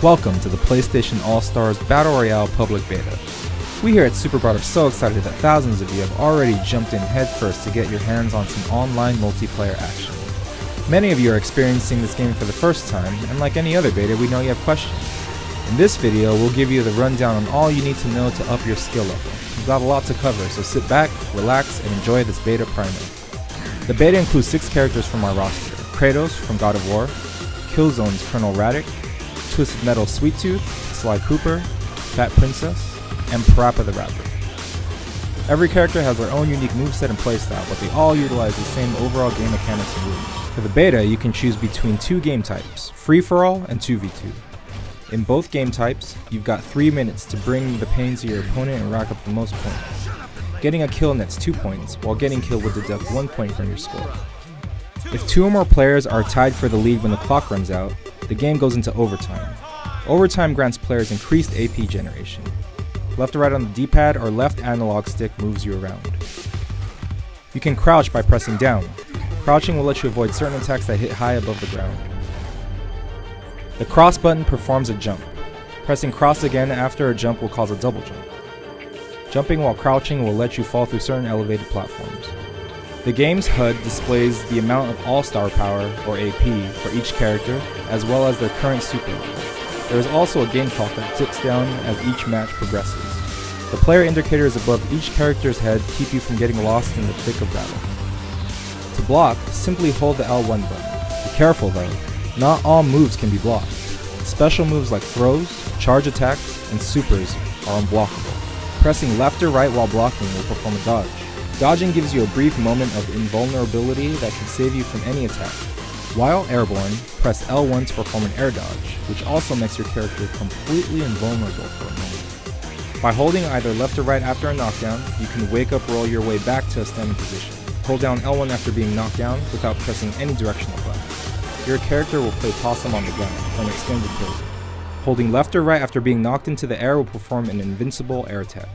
Welcome to the PlayStation All-Stars Battle Royale Public Beta. We here at SuperBot are so excited that thousands of you have already jumped in headfirst to get your hands on some online multiplayer action. Many of you are experiencing this game for the first time, and like any other beta, we know you have questions. In this video, we'll give you the rundown on all you need to know to up your skill level. We've got a lot to cover, so sit back, relax, and enjoy this beta primer. The beta includes 6 characters from our roster: Kratos from God of War, Killzone's Colonel Radek, Twisted Metal's Sweet Tooth, Sly Cooper, Fat Princess, and Parappa the Rapper. Every character has their own unique moveset and playstyle, but they all utilize the same overall game mechanics and rules. For the beta, you can choose between 2 game types, Free-for-all and 2v2. In both game types, you've got 3 minutes to bring the pain to your opponent and rack up the most points. Getting a kill nets 2 points, while getting killed will deduct 1 point from your score. If 2 or more players are tied for the lead when the clock runs out, the game goes into overtime. Overtime grants players increased AP generation. Left or right on the D-pad or left analog stick moves you around. You can crouch by pressing down. Crouching will let you avoid certain attacks that hit high above the ground. The cross button performs a jump. Pressing cross again after a jump will cause a double jump. Jumping while crouching will let you fall through certain elevated platforms. The game's HUD displays the amount of all-star power, or AP, for each character, as well as their current super level. There is also a game clock that ticks down as each match progresses. The player indicators above each character's head keep you from getting lost in the thick of battle. To block, simply hold the L1 button. Be careful though, not all moves can be blocked. Special moves like throws, charge attacks, and supers are unblockable. Pressing left or right while blocking will perform a dodge. Dodging gives you a brief moment of invulnerability that can save you from any attack. While airborne, press L1 to perform an air dodge, which also makes your character completely invulnerable for a moment. By holding either left or right after a knockdown, you can wake up roll your way back to a standing position. Hold down L1 after being knocked down without pressing any directional button. Your character will play possum on the ground for an extended period. Holding left or right after being knocked into the air will perform an invincible air attack.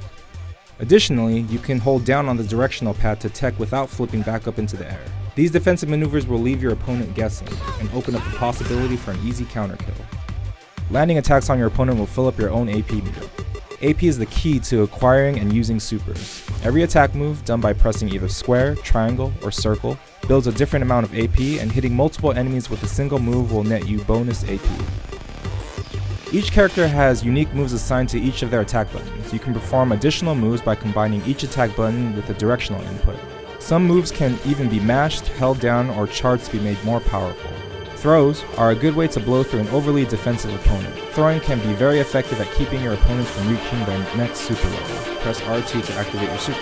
Additionally, you can hold down on the directional pad to tech without flipping back up into the air. These defensive maneuvers will leave your opponent guessing and open up the possibility for an easy counter kill. Landing attacks on your opponent will fill up your own AP meter. AP is the key to acquiring and using supers. Every attack move done by pressing either square, triangle, or circle builds a different amount of AP, and hitting multiple enemies with a single move will net you bonus AP. Each character has unique moves assigned to each of their attack buttons. You can perform additional moves by combining each attack button with a directional input. Some moves can even be mashed, held down, or charged to be made more powerful. Throws are a good way to blow through an overly defensive opponent. Throwing can be very effective at keeping your opponents from reaching their next super level. Press R2 to activate your super.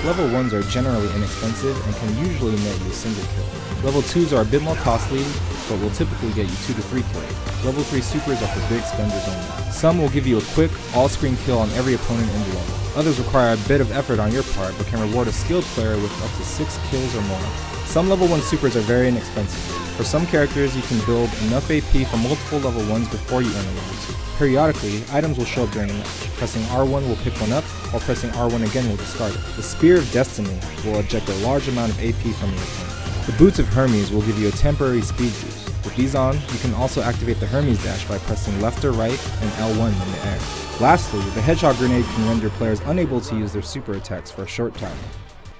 Level 1s are generally inexpensive and can usually net you a single kill. Level 2s are a bit more costly, but will typically get you 2 to 3 kills. Level 3 supers are for big spenders only. Some will give you a quick, all-screen kill on every opponent in the level. Others require a bit of effort on your part, but can reward a skilled player with up to 6 kills or more. Some level 1 supers are very inexpensive. For some characters, you can build enough AP for multiple level 1s before you earn a level 2. Periodically, items will show up during the match. Pressing R1 will pick one up, while pressing R1 again will discard it. The Spear of Destiny will eject a large amount of AP from your opponent. The Boots of Hermes will give you a temporary speed boost. With these on, you can also activate the Hermes Dash by pressing left or right and L1 in the air. Lastly, the Hedgehog Grenade can render players unable to use their super attacks for a short time.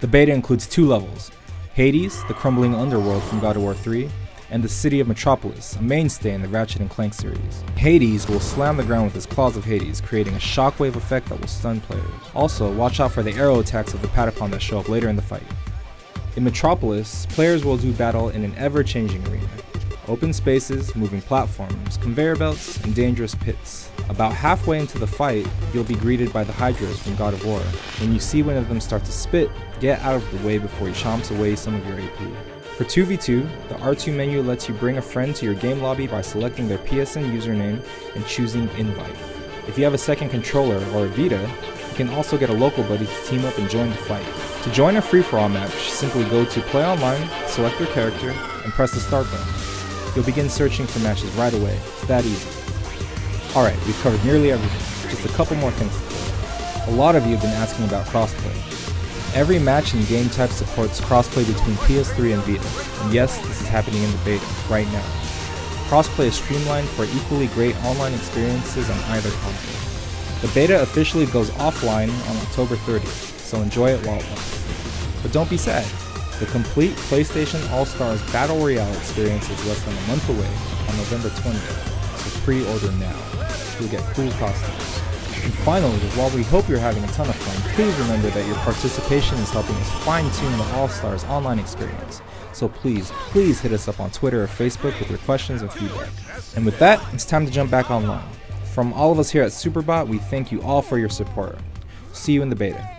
The beta includes 2 levels: Hades, the crumbling underworld from God of War 3, and the City of Metropolis, a mainstay in the Ratchet & Clank series. Hades will slam the ground with his Claws of Hades, creating a shockwave effect that will stun players. Also, watch out for the arrow attacks of the Patapon that show up later in the fight. In Metropolis, players will do battle in an ever-changing arena. Open spaces, moving platforms, conveyor belts, and dangerous pits. About halfway into the fight, you'll be greeted by the Hydras from God of War. When you see one of them start to spit, get out of the way before he chomps away some of your AP. For 2v2, the R2 menu lets you bring a friend to your game lobby by selecting their PSN username and choosing Invite. If you have a second controller or a Vita, you can also get a local buddy to team up and join the fight. To join a free-for-all match, simply go to Play Online, select your character, and press the start button. You'll begin searching for matches right away. It's that easy. Alright, we've covered nearly everything. Just a couple more things to cover. A lot of you have been asking about crossplay. Every match and game type supports crossplay between PS3 and Vita, and yes, this is happening in the beta, right now. Crossplay is streamlined for equally great online experiences on either console. The beta officially goes offline on October 30th, so enjoy it while it lasts. But don't be sad. The complete PlayStation All-Stars Battle Royale experience is less than a month away on November 20th, so pre-order now. You'll get cool costumes. And finally, while we hope you're having a ton of fun, please remember that your participation is helping us fine-tune the All-Stars online experience. So please hit us up on Twitter or Facebook with your questions and feedback. And with that, it's time to jump back online. From all of us here at Superbot, we thank you all for your support. See you in the beta.